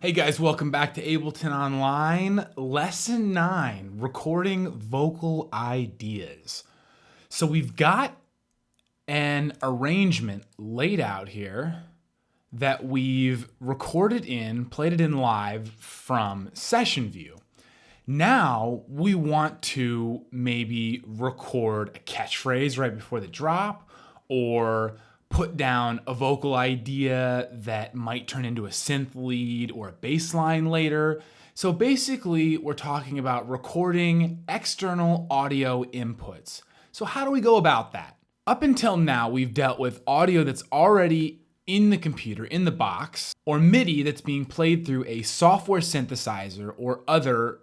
Hey guys, welcome back to Ableton Online, Lesson 9, Recording Vocal Ideas. So we've got an arrangement laid out here that we've recorded in, played it in live from session view. Now we want to maybe record a catchphrase right before the drop, or put down a vocal idea that might turn into a synth lead or a bass line later. So basically, we're talking about recording external audio inputs. So how do we go about that? Up until now, we've dealt with audio that's already in the computer, in the box, or MIDI that's being played through a software synthesizer or other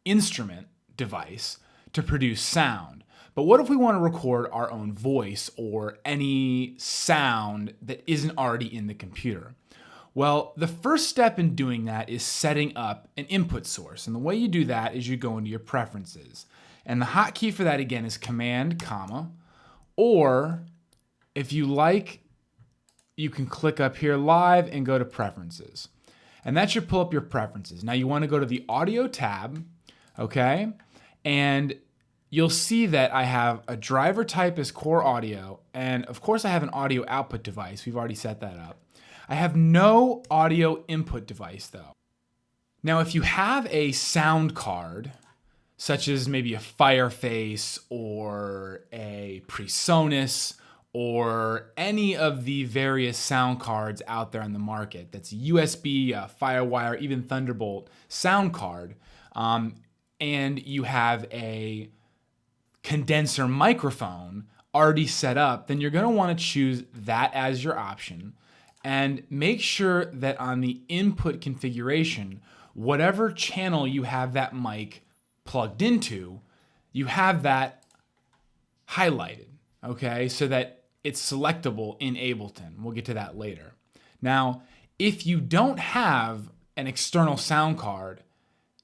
instrument device to produce sound. But what if we want to record our own voice or any sound that isn't already in the computer? Well, the first step in doing that is setting up an input source. And the way you do that is you go into your preferences. And the hotkey for that again is Command, comma, or if you like, you can click up here live and go to preferences. And that should pull up your preferences. Now you want to go to the audio tab, okay? And you'll see that I have a driver type as core audio, and of course I have an audio output device. We've already set that up. I have no audio input device though. Now if you have a sound card, such as maybe a Fireface or a PreSonus or any of the various sound cards out there on the market, that's USB, Firewire, even Thunderbolt sound card, and you have a condenser microphone already set up, then you're going to want to choose that as your option and make sure that on the input configuration, whatever channel you have that mic plugged into, you have that highlighted, okay, so that it's selectable in Ableton. We'll get to that later. Now, if you don't have an external sound card,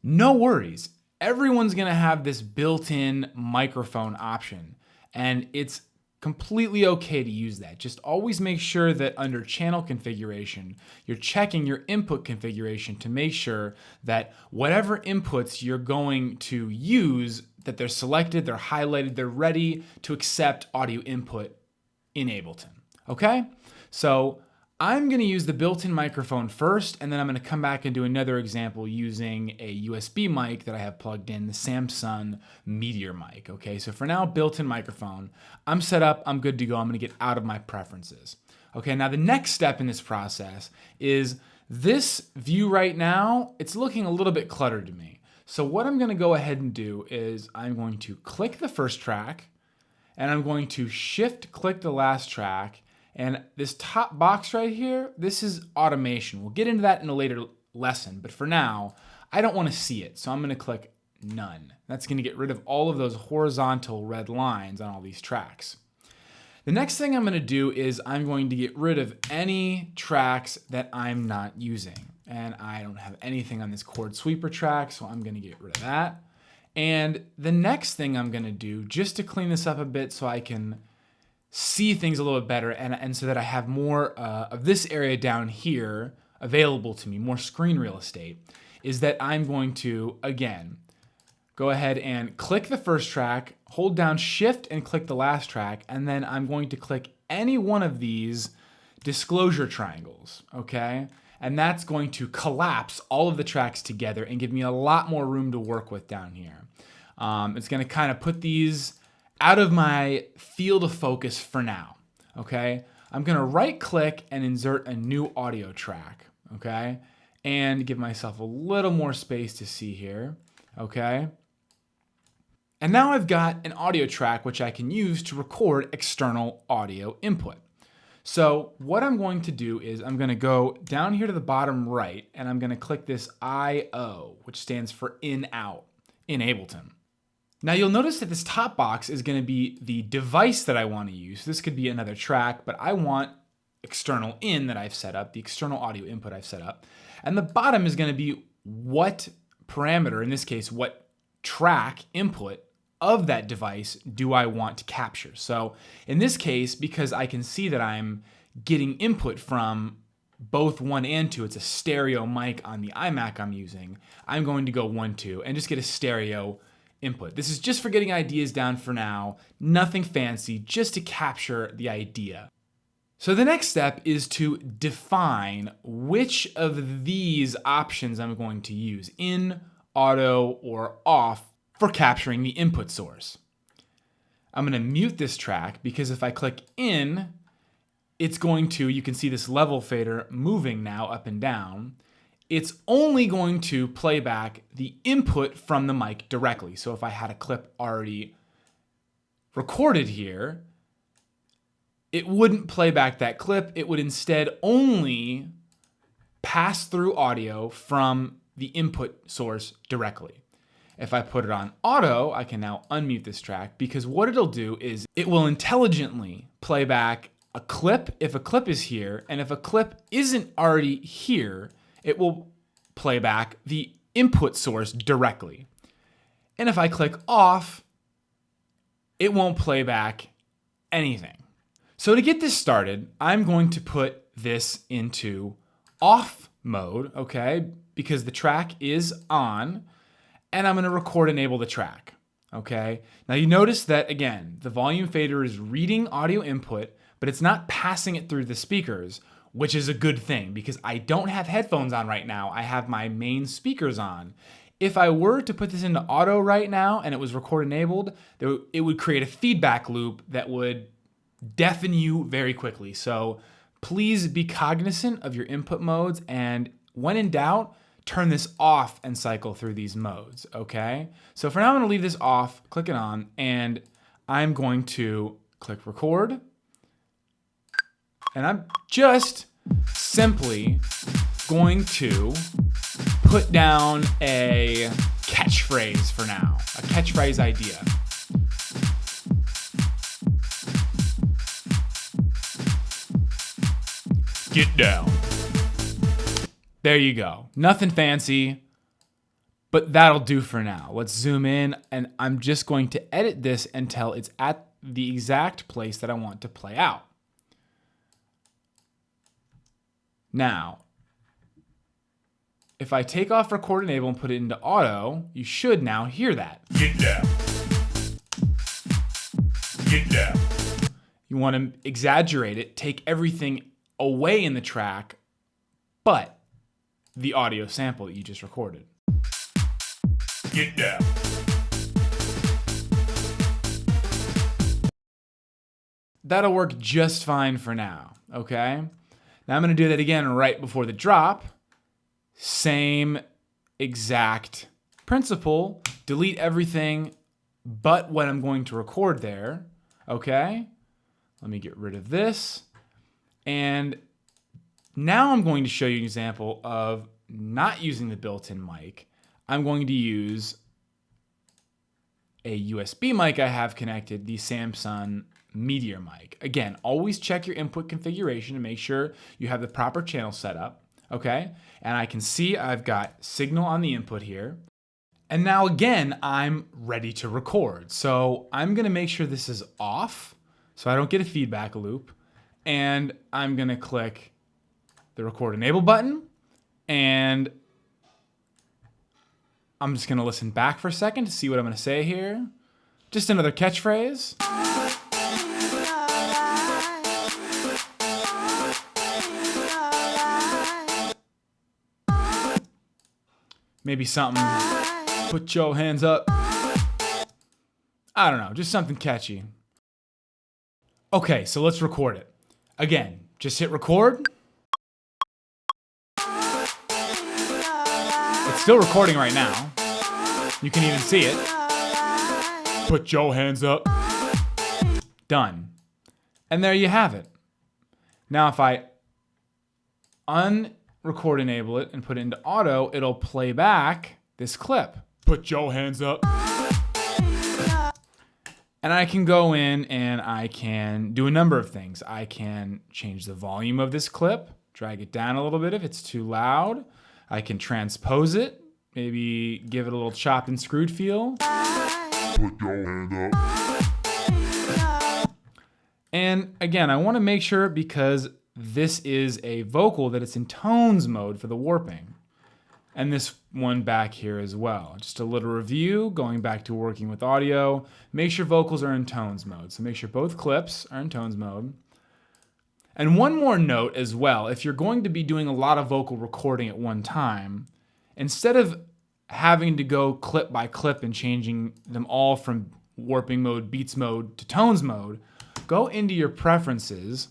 no worries. Everyone's going to have this built-in microphone option, and it's completely okay to use that. Just always make sure that under channel configuration, you're checking your input configuration to make sure that whatever inputs you're going to use, that they're selected, they're highlighted, they're ready to accept audio input in Ableton. Okay? So I'm going to use the built-in microphone first, and then I'm going to come back and do another example using a USB mic that I have plugged in, the Samsung Meteor mic. Okay, so for now, built-in microphone. I'm set up, I'm good to go. I'm going to get out of my preferences. Okay, now the next step in this process is this view right now, it's looking a little bit cluttered to me. So what I'm going to go ahead and do is I'm going to click the first track, and I'm going to shift-click the last track. And this top box right here, this is automation. We'll get into that in a later lesson, but for now, I don't want to see it, so I'm going to click none. That's going to get rid of all of those horizontal red lines on all these tracks. The next thing I'm going to do is I'm going to get rid of any tracks that I'm not using. And I don't have anything on this chord sweeper track, so I'm going to get rid of that. And the next thing I'm going to do, just to clean this up a bit so I can see things a little bit better and so that I have more of this area down here available to me, more screen real estate, is that I'm going to, again, go ahead and click the first track, hold down shift and click the last track, and then I'm going to click any one of these disclosure triangles, okay? And that's going to collapse all of the tracks together and give me a lot more room to work with down here. It's going to kind of put these out of my field of focus for now, okay? I'm gonna right click and insert a new audio track, okay? And give myself a little more space to see here, okay? And now I've got an audio track which I can use to record external audio input. So what I'm going to do is I'm gonna go down here to the bottom right and I'm gonna click this I/O, which stands for in/out in Ableton. Now you'll notice that this top box is going to be the device that I want to use. This could be another track, but I want external in that I've set up, the external audio input I've set up. And the bottom is going to be what parameter, in this case, what track input of that device do I want to capture. So in this case, because I can see that I'm getting input from both 1 and 2, it's a stereo mic on the iMac I'm using, I'm going to go 1, 2 and just get a stereo input. This is just for getting ideas down for now, nothing fancy, just to capture the idea. So the next step is to define which of these options I'm going to use, in, auto, or off, for capturing the input source. I'm going to mute this track because if I click in, it's going to, you can see this level fader moving now up and down. It's only going to play back the input from the mic directly. So if I had a clip already recorded here, it wouldn't play back that clip. It would instead only pass through audio from the input source directly. If I put it on auto, I can now unmute this track because what it'll do is it will intelligently play back a clip if a clip is here, and if a clip isn't already here, it will play back the input source directly. And if I click off, it won't play back anything. So to get this started, I'm going to put this into off mode, okay? Because the track is on, and I'm gonna record enable the track, okay? Now you notice that, again, the volume fader is reading audio input, but it's not passing it through the speakers, which is a good thing because I don't have headphones on right now. I have my main speakers on. If I were to put this into auto right now and it was record enabled, it would create a feedback loop that would deafen you very quickly. So please be cognizant of your input modes, and when in doubt, turn this off and cycle through these modes, okay? So for now, I'm gonna leave this off, click it on, and I'm going to click record. And I'm just simply going to put down a catchphrase for now, a catchphrase idea. Get down. There you go. Nothing fancy, but that'll do for now. Let's zoom in, and I'm just going to edit this until it's at the exact place that I want to play out. Now, if I take off record enable and put it into auto, you should now hear that. Get down. Get down. You want to exaggerate it, take everything away in the track, but the audio sample that you just recorded. Get down. That'll work just fine for now, okay? Now I'm going to do that again right before the drop. Same exact principle. Delete everything but what I'm going to record there, okay? Let me get rid of this. And now I'm going to show you an example of not using the built-in mic. I'm going to use a USB mic I have connected, the Samsung Meteor mic. Again, always check your input configuration to make sure you have the proper channel set up, okay? And I can see I've got signal on the input here. And now again, I'm ready to record. So I'm gonna make sure this is off so I don't get a feedback loop. And I'm gonna click the record enable button, and I'm just gonna listen back for a second to see what I'm gonna say here. Just another catchphrase. Maybe something, put your hands up. I don't know, just something catchy. Okay, so let's record it. Again, just hit record. It's still recording right now. You can even see it. Put your hands up. Done. And there you have it. Now if I unrecord enable it and put it into auto, it'll play back this clip. Put your hands up. And I can go in and I can do a number of things. I can change the volume of this clip, drag it down a little bit if it's too loud. I can transpose it, maybe give it a little chopped and screwed feel. Put your hand up. And again, I want to make sure, because this is a vocal that it's in tones mode for the warping. And this one back here as well. Just a little review, going back to working with audio. Make sure vocals are in tones mode. So make sure both clips are in tones mode. And one more note as well, if you're going to be doing a lot of vocal recording at one time, instead of having to go clip by clip and changing them all from warping mode, beats mode to tones mode, go into your preferences.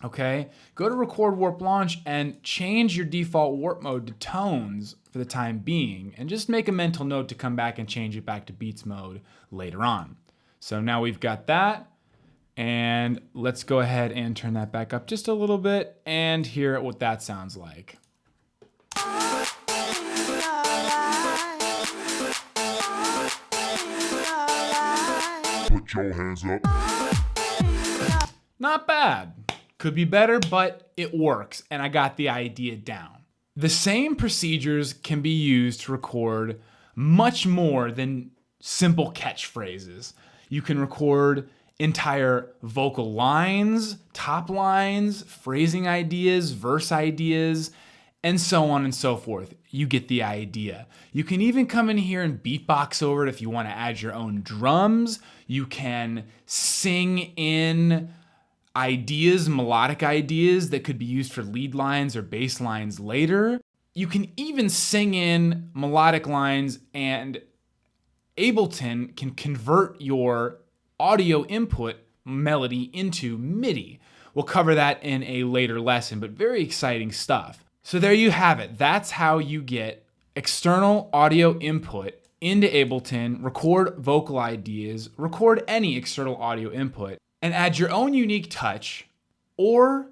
Okay, go to record warp launch and change your default warp mode to tones for the time being, and just make a mental note to come back and change it back to beats mode later on. So now we've got that, and let's go ahead and turn that back up just a little bit and hear what that sounds like. Put your hands up. Not bad. Could be better, but it works, and I got the idea down. The same procedures can be used to record much more than simple catchphrases. You can record entire vocal lines, top lines, phrasing ideas, verse ideas, and so on and so forth. You get the idea. You can even come in here and beatbox over it if you want to add your own drums. You can sing in ideas, melodic ideas that could be used for lead lines or bass lines later. You can even sing in melodic lines, and Ableton can convert your audio input melody into MIDI. We'll cover that in a later lesson, but very exciting stuff. So there you have it. That's how you get external audio input into Ableton, record vocal ideas, record any external audio input, and add your own unique touch, or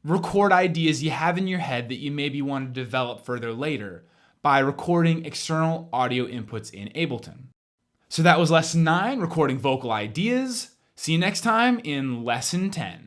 record ideas you have in your head that you maybe want to develop further later by recording external audio inputs in Ableton. So that was lesson 9, recording vocal ideas. See you next time in lesson 10.